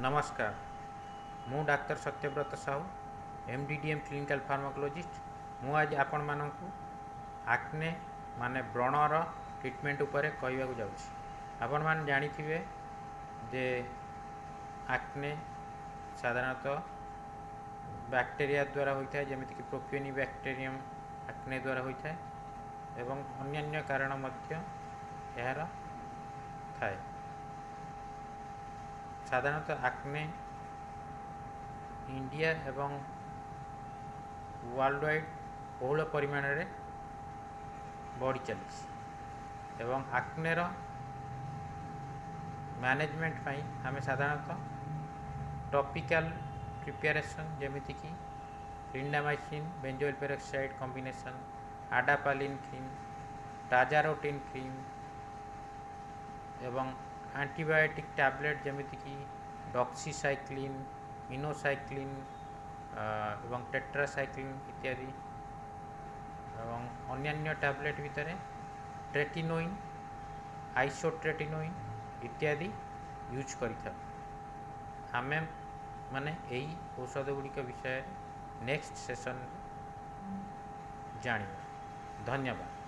नमस्कार मु doctor Satyabrata Sahu MD DM clinical pharmacologist मु आज आपण मानकु आक्ने माने व्रणर ट्रीटमेंट उपरे कहवाक जाउछि। आपण मान जानिथिबे जे आक्ने साधारणतः बैक्टेरिया द्वारा होता है, जमिति कि प्रोपियोनी बैक्टेरियम आक्ने द्वारा होता है एवं अन्य कारण मध्य यार थाए। साधारणतः आक्ने इंडिया एवं वर्ल्ड वाइड बहुल परिमाण रे बढ़ी चली एवं आक्नेर मैनेजमेंट पाई आम साधारणतः टॉपिकल प्रिपरेशन जमिति कि clindamycin benzoyl peroxide combination adapalene cream tazarotene cream एवं एंटीबायोटिक टैबलेट जमिति कि डॉक्सीसाइक्लिन मिनोसाइक्लिन एवं टेट्रासाइक्लिन इत्यादि एवं अन्य टैबलेट भितर ट्रेटिनोइन आइसोट्रेटिनोइन इत्यादि यूज करिथा। आमे माने एई औषध गुड़िक विषय नेक्स्ट सेशन जानिबा। धन्यवाद।